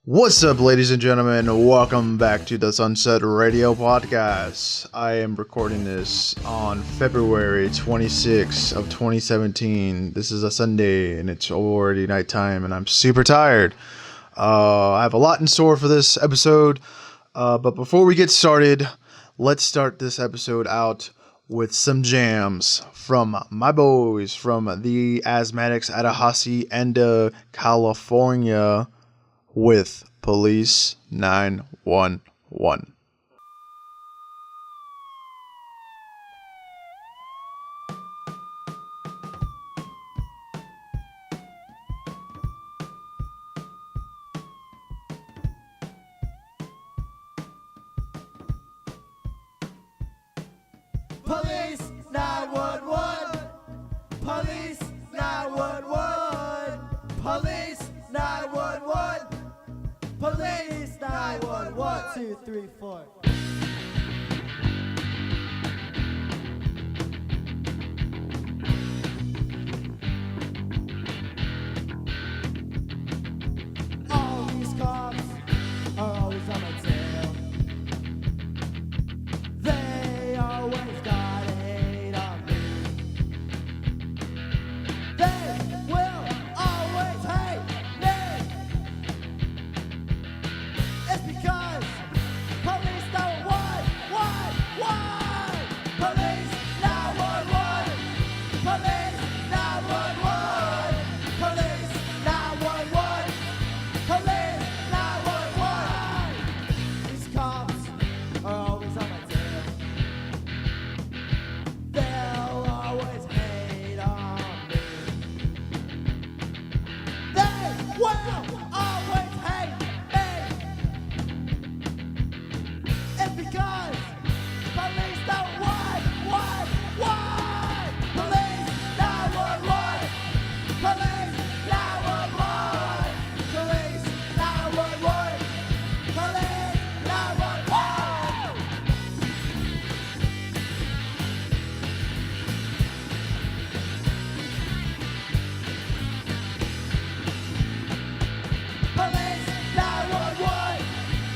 What's up, ladies and gentlemen? Welcome back to the Sunset Radio Podcast. I am recording this on February 26th of 2017. This is a Sunday, and it's already nighttime, and I'm super tired. I have a lot in store for this episode, but before we get started, let's start this episode out with some jams from my boys from the Asthmatics out of Hassy and California, with Police 911. Police 911. Police 911. Police 911. Police 911. 1, 2, 3, 4. All these cops are always on my tail. They always got hate on me. They will always hate me. It's because police don't want. Police 911. Police 911. Police 911. Police 911. These cops are always on my tail. They'll always hate on me. They will always hate me. It's because police don't want. Police 911. Police 911. Police 911. Police 911.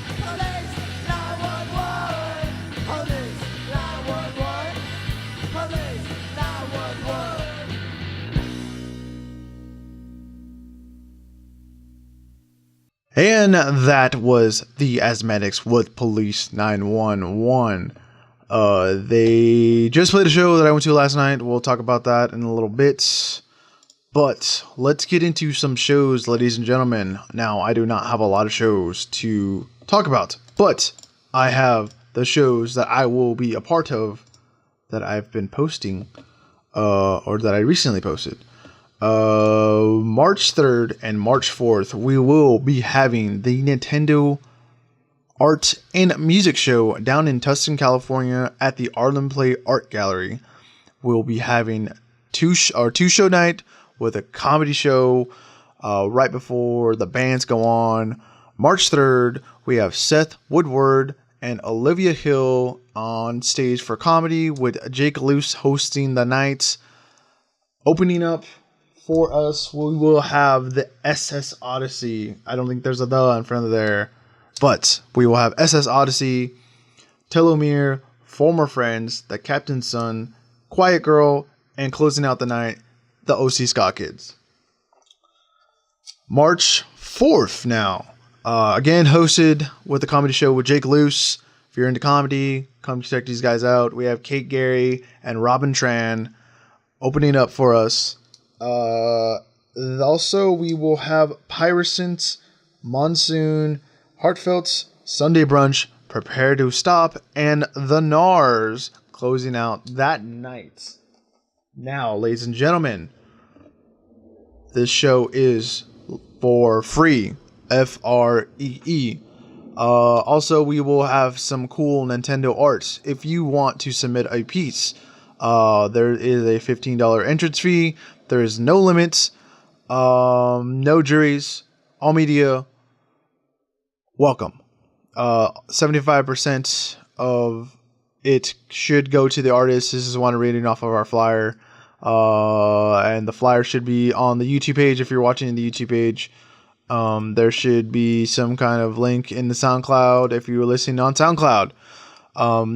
Police 911. Police 911. Police 911. Police 911. And that was the Asthmatics with Police 911. They just played a show that I went to last night. We'll talk about that in a little bit. But let's get into some shows, ladies and gentlemen. Now, I do not have a lot of shows to talk about, but I have the shows that I will be a part of that I've been posting, or that I recently posted. March 3rd and March 4th, we will be having the Nintendo Art and Music Show down in Tustin, California at the Arlyn Play Art Gallery. We'll be having two show night with a comedy show right before the bands go on. March 3rd, we have Seth Woodward and Olivia Hill on stage for comedy, with Jake Luce hosting the night. Opening up for us, we will have the SS Odyssey. I don't think there's a the in front of there, but we will have SS Odyssey, Telomere, Former Friends, The Captain's Son, Quiet Girl, and closing out the night, the OC Ska Kids. March 4th now. Again, hosted with the comedy show with Jake Luce. If you're into comedy, come check these guys out. We have Kate Gary and Robin Tran opening up for us. Also, we will have Pyrocent, Monsoon, Heartfelt, Sunday Brunch, Prepare to Stop, and The Nars closing out that night. Now, ladies and gentlemen, this show is for free. FREE. Also, we will have some cool Nintendo art. If you want to submit a piece, there is a $15 entrance fee. There is no limits, no juries, all media. Welcome. 75% of it should go to the artist. This is one reading off of our flyer. And the flyer should be on the YouTube page if you're watching the YouTube page. There should be some kind of link in the SoundCloud if you were listening on SoundCloud.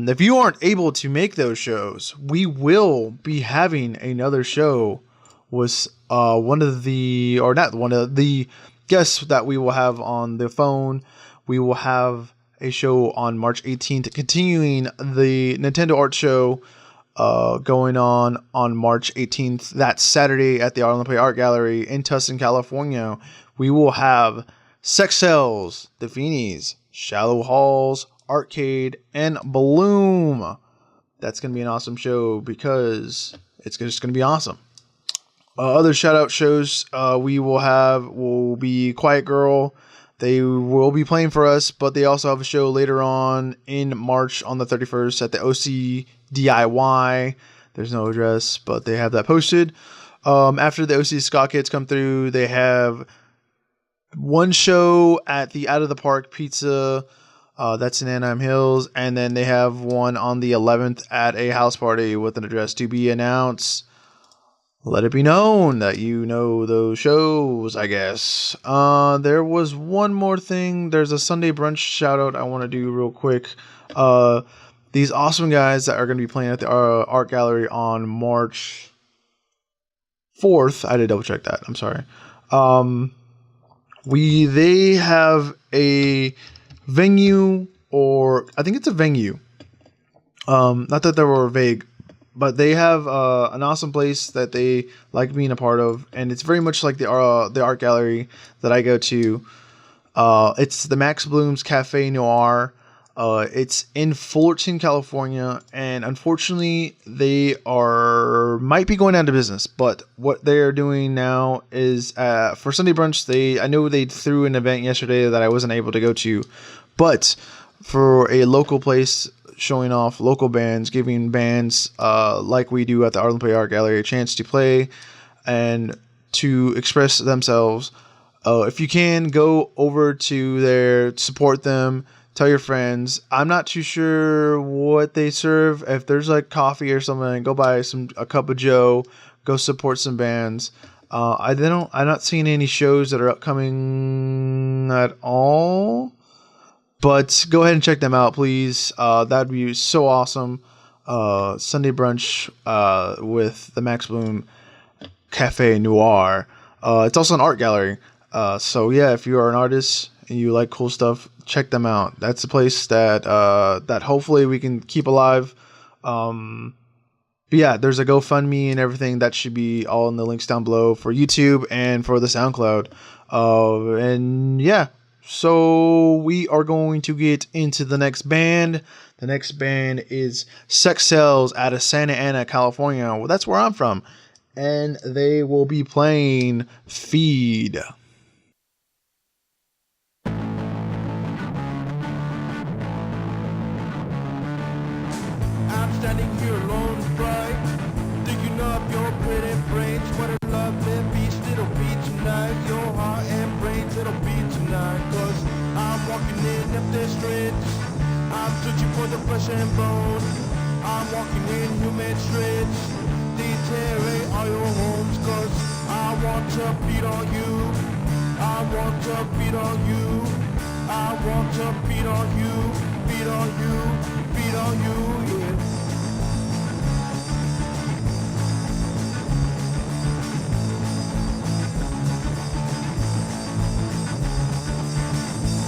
If you aren't able to make those shows, we will be having another show with one of the guests that we will have on the phone. We will have a show on March 18th, continuing the Nintendo Art Show going on March 18th. That's Saturday at the Arlyn Play Art Gallery in Tustin, California. We will have Sex Cells, The Feenies, Shallow Halls, Arcade, and Bloom. That's going to be an awesome show because it's just going to be awesome. Other shout out shows we will be Quiet Girl. They will be playing for us, but they also have a show later on in March on the 31st at the OC DIY. There's no address, but they have that posted. After the OC Ska Kids come through, they have one show at the Out of the Park Pizza. That's in Anaheim Hills. And then they have one on the 11th at a house party with an address to be announced. Let it be known that you know those shows, I guess. There was one more thing. There's a Sunday brunch shout out I want to do real quick. These awesome guys that are going to be playing at the art gallery on March 4th. I had to double check that. I'm sorry. They have a venue, or I think it's a venue. Not that they were vague, but they have an awesome place that they like being a part of, and it's very much like the art gallery that I go to. It's the Max Bloom's Cafe Noir. It's in Fullerton, California, and unfortunately they might be going out of business. But what they are doing now is for Sunday brunch. I know they threw an event yesterday that I wasn't able to go to, but for a local place showing off local bands, giving bands like we do at the Arlyn Play Art Gallery a chance to play and to express themselves. If you can, go over to there, support them. Tell your friends. I'm not too sure what they serve. If there's like coffee or something, go buy a cup of Joe. Go support some bands. I'm not seeing any shows that are upcoming at all. But go ahead and check them out, please. That'd be so awesome. Sunday brunch with the Max Bloom Cafe Noir. It's also an art gallery. So yeah, if you are an artist and you like cool stuff, check them out. That's a place that hopefully we can keep alive. But yeah, there's a GoFundMe and everything. That should be all in the links down below for YouTube and for the SoundCloud. And yeah, so we are going to get into the next band. The next band is Sex Cells out of Santa Ana, California. Well, that's where I'm from. And they will be playing Feed. I'm standing here alone and bright, digging up your pretty brains. What a lovely beast it'll be tonight. Your heart and brains it'll be tonight. Cause I'm walking in empty streets, I'm searching for the flesh and bone. I'm walking in human streets, deteriorate all your homes. Cause I want to beat on you, I want to beat on you, I want to beat on you, beat on you, beat on you, yeah.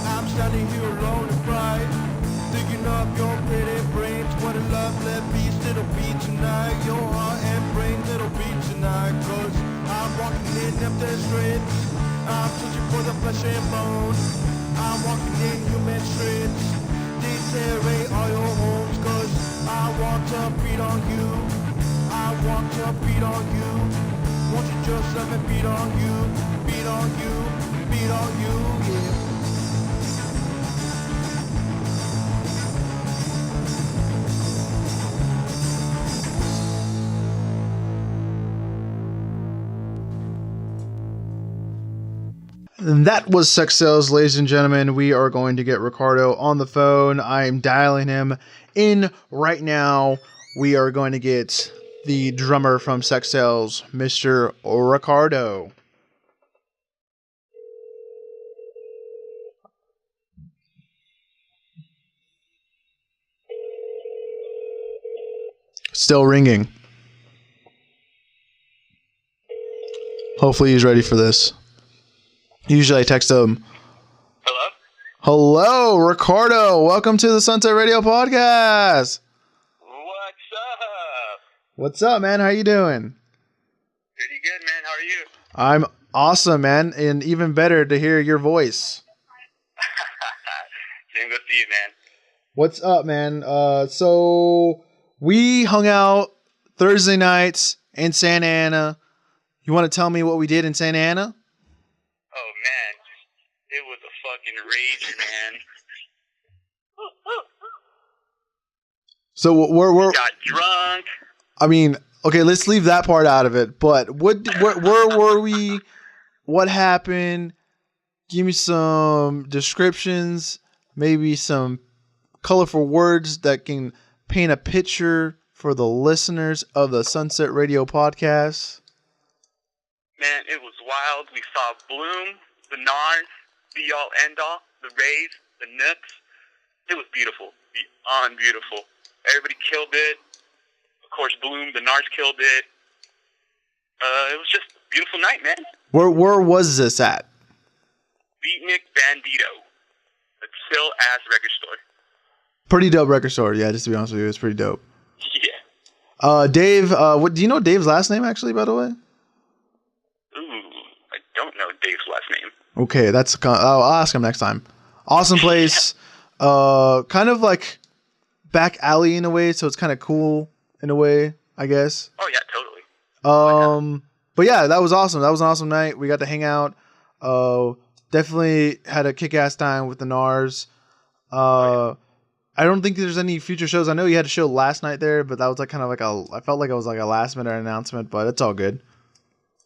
I'm standing here alone and bright, digging up your pretty brains. What a lovely beast it'll be tonight. Your heart and brains it'll be tonight. Cause I'm walking in empty streets, I'm searching for the flesh and bone. I'm walking in human streets, deteriorate all your homes. Cause I want to beat on you, I want to beat on you. Won't you just let me beat on you, beat on you, beat on you, yeah. And that was Sex Cells, ladies and gentlemen. We are going to get Ricardo on the phone. I'm dialing him in right now. We are going to get the drummer from Sex Cells, Mr. Ricardo. Still ringing. Hopefully he's ready for this. Usually I text him. Hello? Hello, Ricardo. Welcome to the Sunset Radio Podcast. What's up? What's up, man? How you doing? Pretty good, man. How are you? I'm awesome, man. And even better to hear your voice. Same good to you, man. What's up, man? So we hung out Thursday nights in Santa Ana. You want to tell me what we did in Santa Ana? Oh, man. It was a fucking rage, man. So we're Got drunk. I mean, okay, let's leave that part out of it. But where were we? What happened? Give me some descriptions, maybe some colorful words that can paint a picture for the listeners of the Sunset Radio Podcast. Man, it was wild. We saw Bloom, the Nars, Be All End All, the Rays, the Nooks. It was beautiful. Beyond beautiful. Everybody killed it. Of course, Bloom, the Nars killed it. It was just a beautiful night, man. Where was this at? Beatnik Bandito. A chill-ass record store. Pretty dope record store. Yeah, just to be honest with you, it's pretty dope. Yeah. Dave, what do you know Dave's last name actually, by the way? Ooh, I don't know Dave's last name. Okay, I'll ask him next time. Awesome place. Kind of like back alley in a way, so it's kind of cool in a way, I guess. Oh yeah, totally. But yeah, that was awesome. That was an awesome night. We got to hang out. Definitely had a kick-ass time with the Nars. I don't think there's any future shows. I know you had a show last night there, but that was like kind of like I felt like it was like a last minute announcement, but it's all good.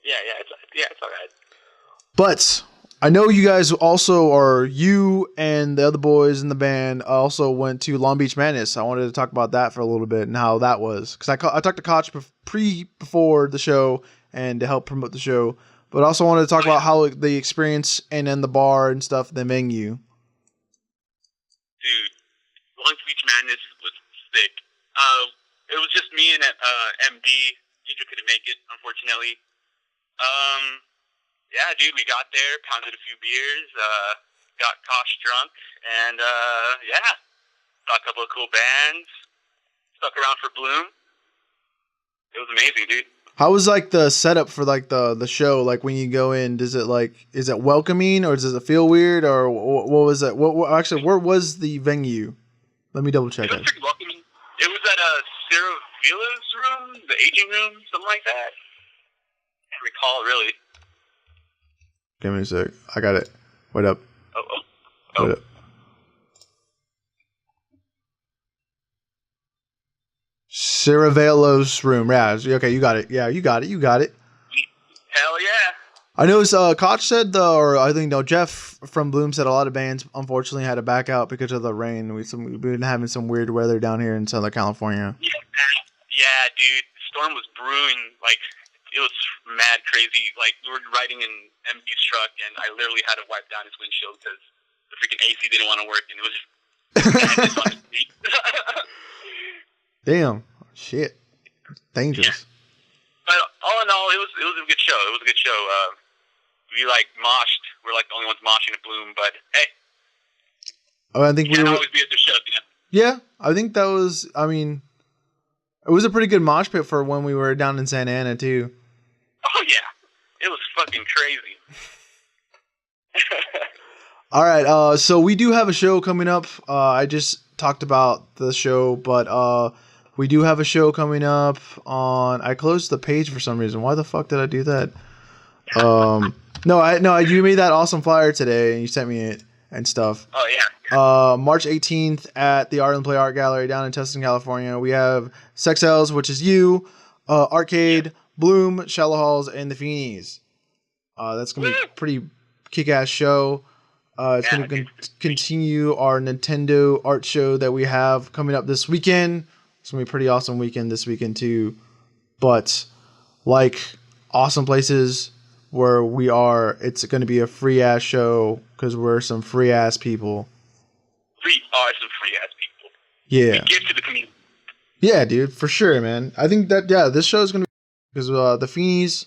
Yeah, it's all right. But I know you guys also, or you and the other boys in the band also went to Long Beach Madness. I wanted to talk about that for a little bit and how that was. Because I talked to Koch before the show and to help promote the show. But I also wanted to talk about how the experience and then the bar and stuff, the venue. Dude, Long Beach Madness was sick. It was just me and MD. Deidre couldn't make it, unfortunately. Yeah, dude, we got there, pounded a few beers, got Kosh drunk, and yeah, saw a couple of cool bands, stuck around for Bloom. It was amazing, dude. How was like the setup for like the show? Like when you go in, is it welcoming or does it feel weird or what was it? Actually, where was the venue? Let me double check It was pretty welcoming. It was at Sarah Villa's room, the aging room, something like that. I can't recall really. Give me a sec. I got it. Wait up. Oh. Wait up. Ceravelo's room. Yeah. Okay, you got it. Yeah, you got it. Hell yeah. I know Koch said, Jeff from Bloom said a lot of bands unfortunately had to back out because of the rain. We've been having some weird weather down here in Southern California. Yeah, dude. The storm was brewing. Like, it was mad crazy. Like, we were riding in MD's truck, and I literally had to wipe down his windshield because the freaking AC didn't want to work, and it was just... Damn. Shit. Dangerous. Yeah. But all in all, it was a good show. It was a good show. We, moshed. We're, the only ones moshing at Bloom, but, hey. I think we can't always be at the show, you know? Yeah, I think that was, it was a pretty good mosh pit for when we were down in Santa Ana, too. Oh, yeah. It was fucking crazy. All right, so we do have a show coming up. I just talked about the show, but we do have a show coming up on... I closed the page for some reason. Why the fuck did I do that? No, you made that awesome flyer today, and you sent me it and stuff. Oh, yeah. March 18th at the Arlyn Play Art Gallery down in Tustin, California. We have Sexels, which is you, Arcade, Bloom, Shallow Halls, and the Feenies. That's going to be a pretty kick-ass show. It's going to continue our Nintendo art show that we have coming up this weekend. It's going to be a pretty awesome weekend this weekend, too. But, awesome places where we are, it's going to be a free-ass show because we're some free-ass people. We are some free-ass people. Yeah. We give to the community. Yeah, dude, for sure, man. I think that this show is gonna be because the Feenies.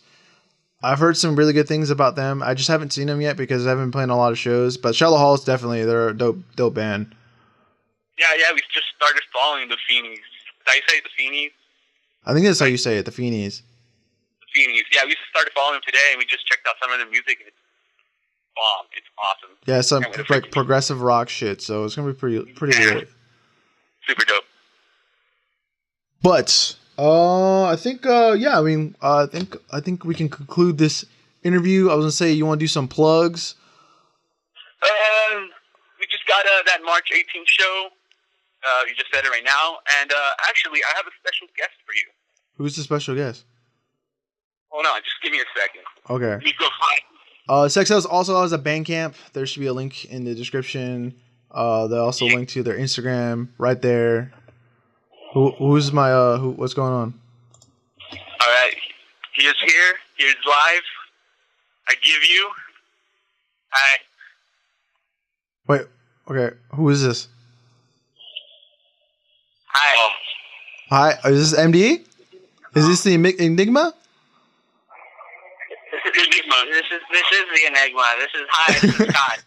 I've heard some really good things about them. I just haven't seen them yet because I haven't been playing a lot of shows. But Shallow Halls definitely they're a dope band. Yeah, we just started following the Feenies. Did I say the Feenies? I think that's how you say it, the Feenies. The Feenies. Yeah, we just started following them today, and we just checked out some of their music, and it's bomb. It's awesome. Yeah, some like progressive rock shit. So it's gonna be pretty great. Super dope. But I think I think we can conclude this interview. I was gonna say you want to do some plugs. We just got that March 18th show. You just said it right now, and actually, I have a special guest for you. Who's the special guest? Hold on, just give me a second. Okay. Let me go find. Sex Cells also has a Bandcamp. There should be a link in the description. They also link to their Instagram right there. Who's my what's going on? All right, here's here. Here's live. I give you. Wait. Okay. Who is this? Hi. Hi. Is this MD? Is this the Enigma? This is Enigma. This is the Enigma. This is Scott.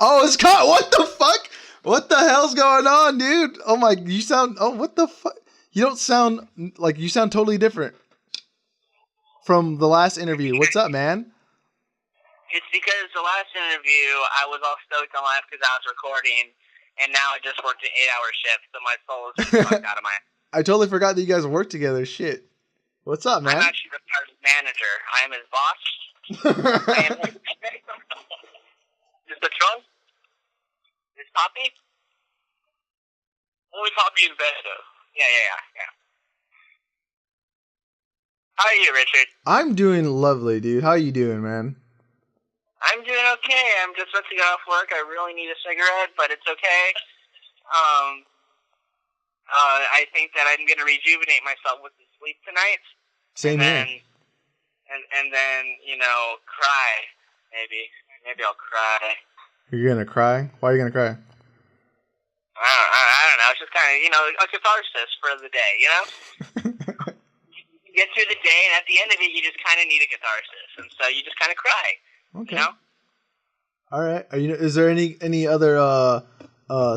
Oh, it's Scott. What the fuck? What the hell's going on, dude? Oh my, you sound. Oh, what the fuck? You don't sound like you sound totally different from the last interview. What's up, man? It's because the last interview I was all stoked on live because I was recording, and now I just worked an 8-hour shift, so my soul is just fucked out of my. I totally forgot that you guys work together. Shit. What's up, man? I'm actually the first manager. I am his boss. Is the trunk? Is Poppy? Only Poppy in bed, though. Yeah. How are you, Richard? I'm doing lovely, dude. How you doing, man? I'm doing okay. I'm just about to get off work. I really need a cigarette, but it's okay. I think that I'm going to rejuvenate myself with the sleep tonight. Same here. And then, cry, maybe. Maybe I'll cry. You're going to cry? Why are you going to cry? I don't know. It's just kind of, a catharsis for the day, You get through the day, and at the end of it, you just kind of need a catharsis. And so you just kind of cry. Okay. All right. Is there any other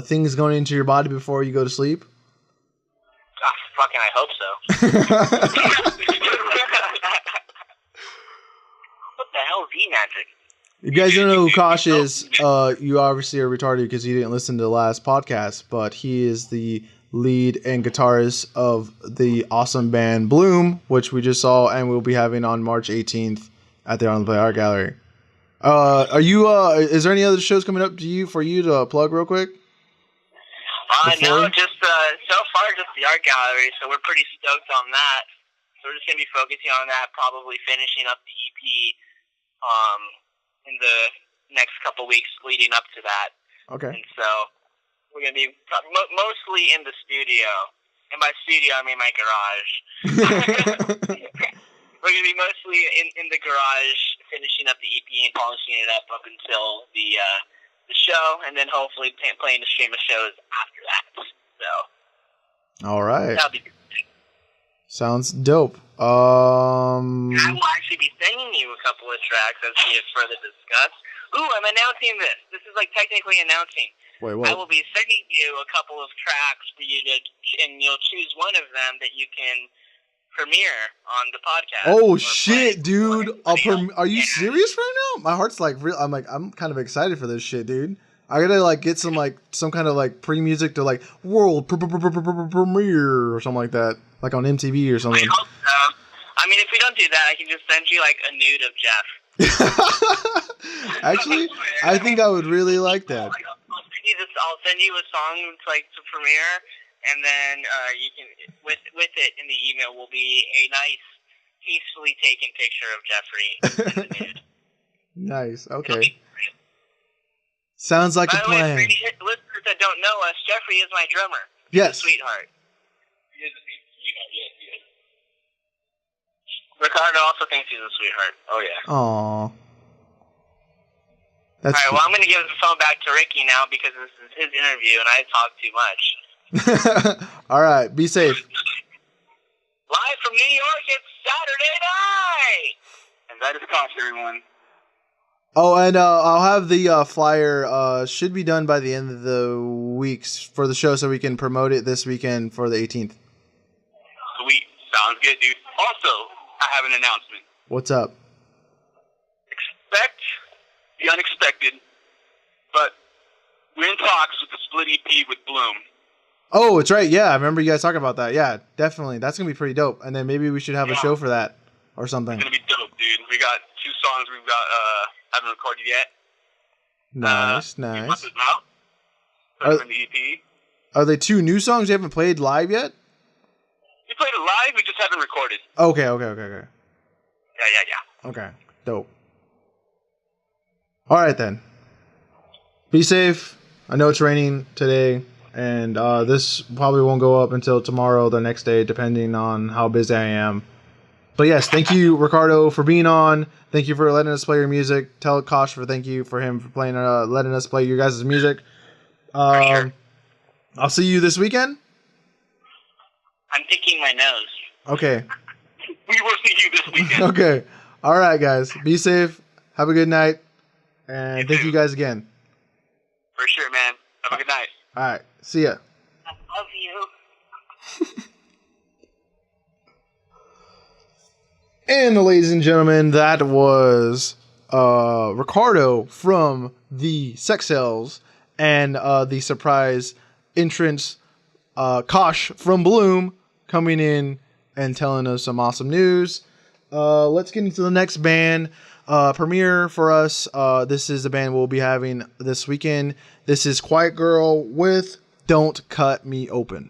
things going into your body before you go to sleep? Fucking, I hope so. What the hell is E-Magic? You guys don't know who Kosh is. You obviously are retarded because you didn't listen to the last podcast, but he is the lead and guitarist of the awesome band Bloom, which we just saw and we'll be having on March 18th at the Arlyn Play Art Gallery. Is there any other shows coming up for you to plug real quick? No, just so far just the art gallery, so we're pretty stoked on that. So we're just gonna be focusing on that, probably finishing up the EP in the next couple weeks leading up to that. Okay. And so we're gonna be mostly in the studio, and by studio I mean my garage. We're gonna be mostly in the garage, finishing up the EP and polishing it up until the show, and then hopefully playing a stream of shows after that. So, all right. That'll be good. Sounds dope. I will actually be sending you a couple of tracks as we further discuss. Ooh, I'm announcing this. This is like technically announcing. Wait, what? I will be sending you a couple of tracks for you to, and you'll choose one of them that you can premiere on the podcast. Oh shit, dude! Are you Yeah. serious right now? My heart's like real. I'm kind of excited for this shit, dude. I gotta get some kind of pre-music to world premiere or something like that, like on MTV or something. I hope so. I mean, if we don't do that, I can just send you a nude of Jeff. Actually, I think I would really like that. I'll send you a song to premiere, and then you can with it in the email will be a nice, peacefully taken picture of Jeffrey in the nude. Nice. Okay. Sounds like a plan. By the way, for listeners that don't know us, Jeffrey is my drummer. He's Yes. a sweetheart. He is a sweetheart. Yes. Ricardo also thinks he's a sweetheart. Oh yeah. Aw. That's All right. Well, I'm going to give the phone back to Ricky now because this is his interview, and I talk too much. All right. Be safe. New York, it's Saturday night! And that is Kosh, everyone. Oh, and I'll have the flyer should be done by the end of the weeks for the show so we can promote it this weekend for the 18th. Sweet. Sounds good, dude. Also, I have an announcement. What's up? Expect the unexpected, but we're in talks with the split EP with Bloom. Oh, it's right. Yeah, I remember you guys talking about that. Yeah, definitely. That's going to be pretty dope. And then maybe we should have a show for that or something. It's going to be dope, dude. We got 2 songs we've got haven't recorded yet. Nice. We put them out. Put them in the EP. Are they 2 new songs you haven't played live yet? We played it live, we just haven't recorded. Okay. Yeah. Okay, dope. All right, then. Be safe. I know it's raining today, and this probably won't go up until tomorrow or the next day, depending on how busy I am. But yes, thank you, Ricardo, for being on. Thank you for letting us play your music. Tell Kosh thank you for him for playing, letting us play your guys' music. Sure. I'll see you this weekend. I'm picking my nose. Okay. We will see you this weekend. Okay. All right, guys. Be safe. Have a good night. And thank you guys again. For sure, man. Have a good night. All right. See ya. I love you. And ladies and gentlemen, that was Ricardo from the Sex Cells and the surprise entrance Kosh from Bloom coming in and telling us some awesome news. Let's get into the next band premiere for us. This is the band we'll be having this weekend. This is Quiet Girl with Don't Cut Me Open.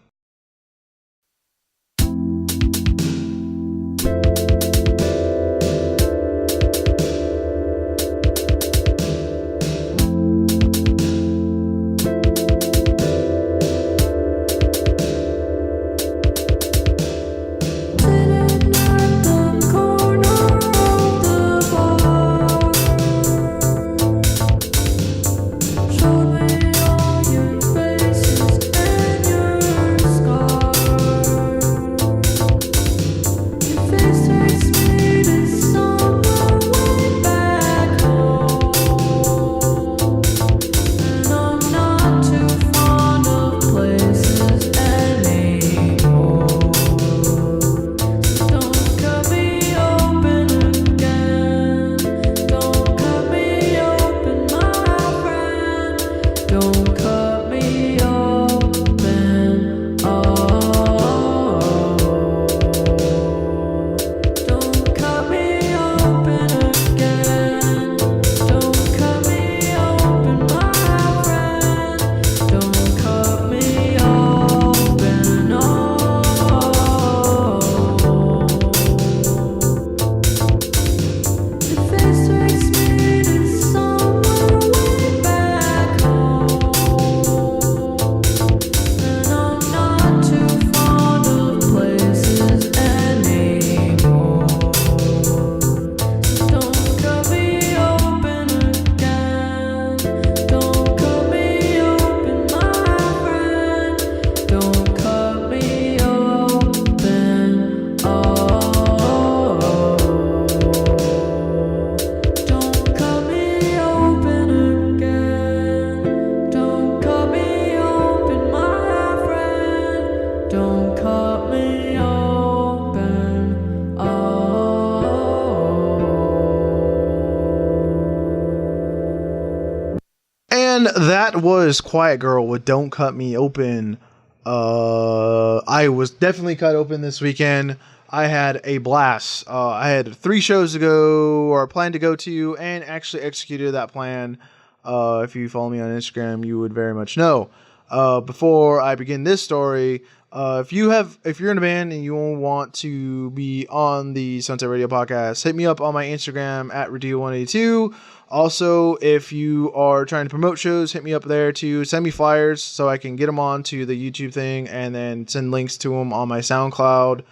And that was Quiet Girl with Don't Cut Me Open. I was definitely cut open this weekend. I had a blast. I had 3 shows to go, or planned to go to, and actually executed that plan. If you follow me on Instagram, you would very much know. Before I begin this story, if you're in a band and you want to be on the Sunset Radio podcast, hit me up on my Instagram at Radio182. Also, if you are trying to promote shows, hit me up there too. Send me flyers so I can get them on to the YouTube thing, and then send links to them on my SoundCloud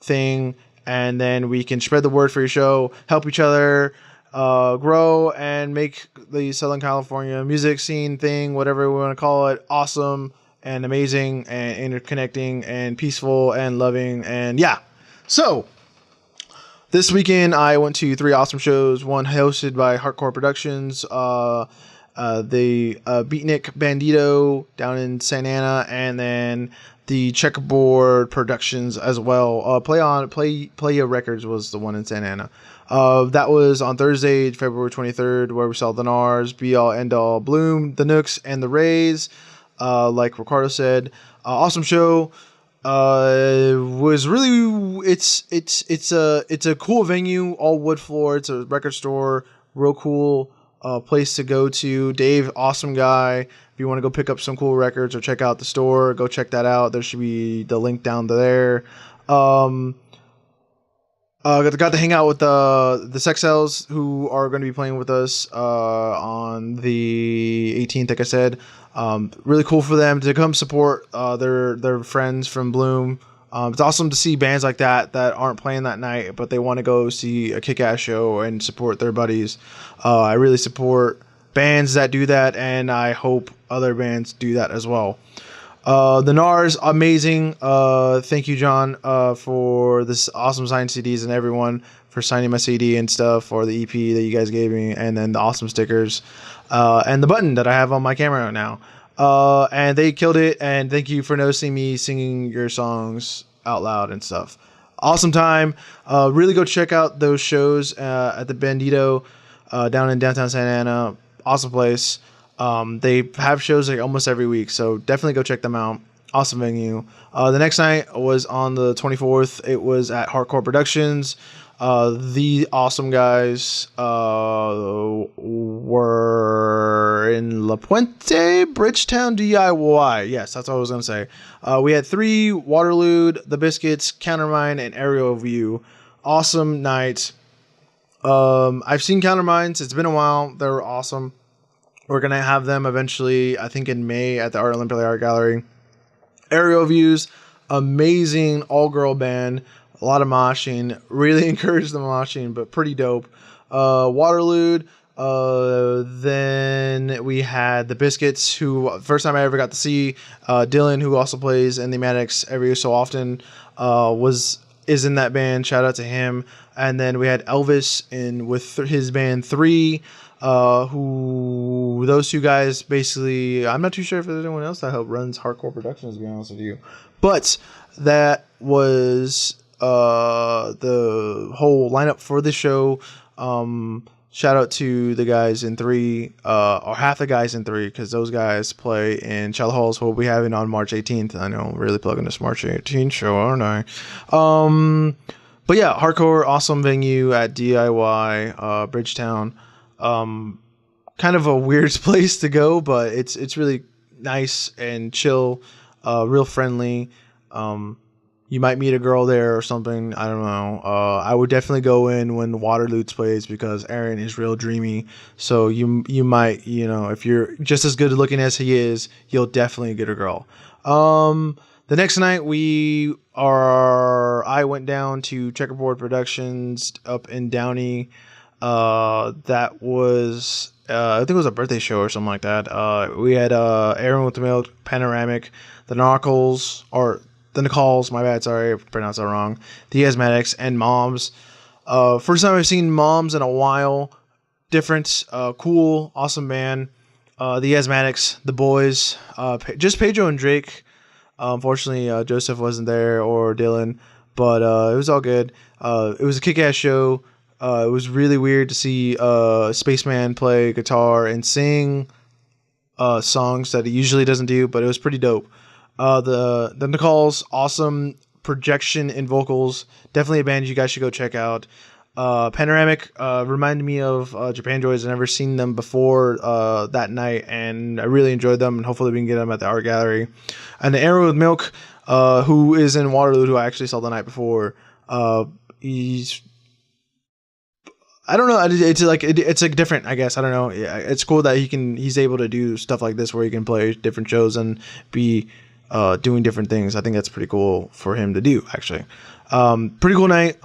thing, and then we can spread the word for your show, help each other grow, and make the Southern California music scene thing, whatever we want to call it, awesome and amazing and interconnecting and peaceful and loving. And yeah, So this weekend I went to 3 awesome shows. One hosted by Hardcore Productions, the Beatnik Bandito down in Santa Ana, and then the Checkerboard Productions as well. Pillay Records was the one in Santa Ana. That was on Thursday, February 23rd, where we saw the NARS, Be All End All, Bloom, the Nooks, and the Rays. Like Ricardo said, awesome show. Was really it's a cool venue, all wood floor. It's a record store, real cool place to go to. Dave, awesome guy. If you want to go pick up some cool records or check out the store, go check that out. There should be the link down there. Got to hang out with the Sex Cells, who are going to be playing with us on the 18th, like I said. Really cool for them to come support their friends from Bloom. It's awesome to see bands like that aren't playing that night, but they want to go see a kick-ass show and support their buddies. I really support bands that do that, and I hope other bands do that as well. The NARS, amazing. Thank you, John, for this awesome signed CDs, and everyone for signing my CD and stuff, or the EP that you guys gave me, and then the awesome stickers, and the button that I have on my camera now. And they killed it, and thank you for noticing me singing your songs out loud and stuff. Awesome time. Really go check out those shows at the Bandito down in downtown Santa Ana. Awesome place. They have shows like almost every week, so definitely go check them out. Awesome venue. The next night was on the 24th. It was at Hardcore Productions. The awesome guys were in La Puente, Bridgetown, DIY. Yes, that's what I was going to say. We had 3, Waterloo, The Biscuits, Countermine, and Aerial View. Awesome night. I've seen Countermines. It's been a while. They were awesome. We're going to have them eventually, I think in May, at the Arlyn Art Gallery. Aerial Views, amazing all-girl band. A lot of moshing. Really encourage the moshing, but pretty dope. Waterloo. Then we had the Biscuits, who first time I ever got to see. Dylan, who also plays in the Maddox every so often, is in that band. Shout out to him. And then we had Elvis with his band 3. Who those 2 guys basically, I'm not too sure if there's anyone else that runs Hardcore Productions, to be honest with you, but that was the whole lineup for the show. Shout out to the guys in 3, or half the guys in 3, because those guys play in Shallow Halls, who we'll be having on March 18th. I know I'm really plugging this March 18th show, aren't I? But yeah, hardcore, awesome venue at DIY, Bridgetown. Kind of a weird place to go, but it's really nice and chill, real friendly. You might meet a girl there or something. I don't know. I would definitely go in when Waterloo plays, because Aaron is real dreamy. So you might, if you're just as good looking as he is, you'll definitely get a girl. The next night I went down to Checkerboard Productions up in Downey. That was, I think it was a birthday show or something like that. We had Aaron with the Milk, Panoramic, the Knuckles, or the Nicoles, my bad, sorry, I pronounced that wrong. The Asthmatics, and Moms. First time I've seen Moms in a while. Different, cool, awesome band. The Asthmatics, the boys, just Pedro and Drake. Unfortunately, Joseph wasn't there, or Dylan, but it was all good. It was a kick-ass show. It was really weird to see Spaceman play guitar and sing songs that he usually doesn't do, but it was pretty dope. The Nicoles, awesome projection and vocals. Definitely a band you guys should go check out. Panoramic reminded me of Japan Joys. I've never seen them before that night, and I really enjoyed them, and hopefully we can get them at the art gallery. And the Arrow with Milk, who is in Waterloo, who I actually saw the night before. He's, I don't know. It's like different, I guess. I don't know. Yeah, it's cool that he's able to do stuff like this, where he can play different shows and be doing different things. I think that's pretty cool for him to do, actually. Pretty cool night.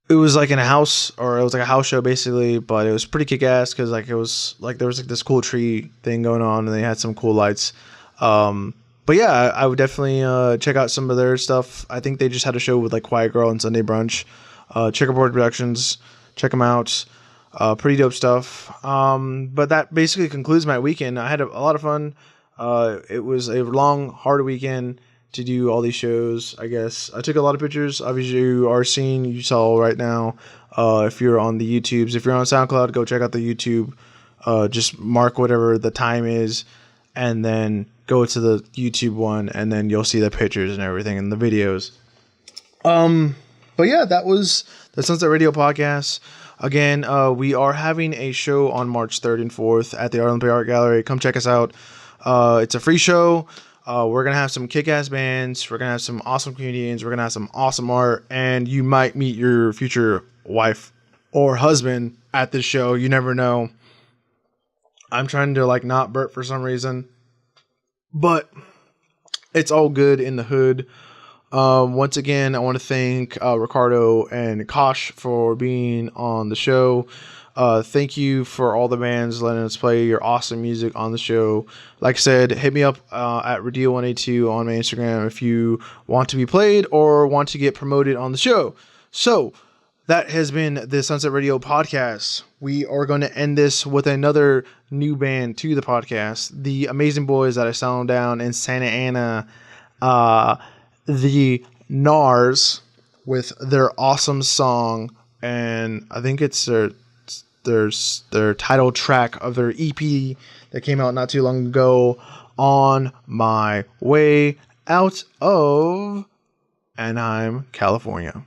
It was like in a house, or it was like a house show basically, but it was pretty kick-ass, because like it was like there was like this cool tree thing going on, and they had some cool lights. But yeah, I would definitely check out some of their stuff. I think they just had a show with like Quiet Girl and Sunday Brunch. Checkerboard Productions, check them out. Pretty dope stuff. But that basically concludes my weekend. I had a lot of fun. It was a long, hard weekend to do all these shows, I guess. I took a lot of pictures. Obviously, you saw right now. If you're on the YouTubes, if you're on SoundCloud, go check out the YouTube. Just mark whatever the time is, and then go to the YouTube one, and then you'll see the pictures and everything and the videos. But yeah, that was the Sunset Radio podcast. Again, we are having a show on March 3rd and 4th at the Arlyn Art Gallery. Come check us out. It's a free show. We're going to have some kick-ass bands. We're going to have some awesome comedians. We're going to have some awesome art. And you might meet your future wife or husband at this show. You never know. I'm trying to like not burp for some reason. But it's all good in the hood. Once again, I want to thank Ricardo and Kosh for being on the show. Thank you for all the bands letting us play your awesome music on the show. Like I said, hit me up at Radil182 on my Instagram if you want to be played or want to get promoted on the show. So that has been the Sunset Radio podcast. We are going to end this with another new band to the podcast, the amazing boys that I sound down in Santa Ana, the Nars, with their awesome song, and I think it's their title track of their EP that came out not too long ago, On My Way Out of Anaheim, California.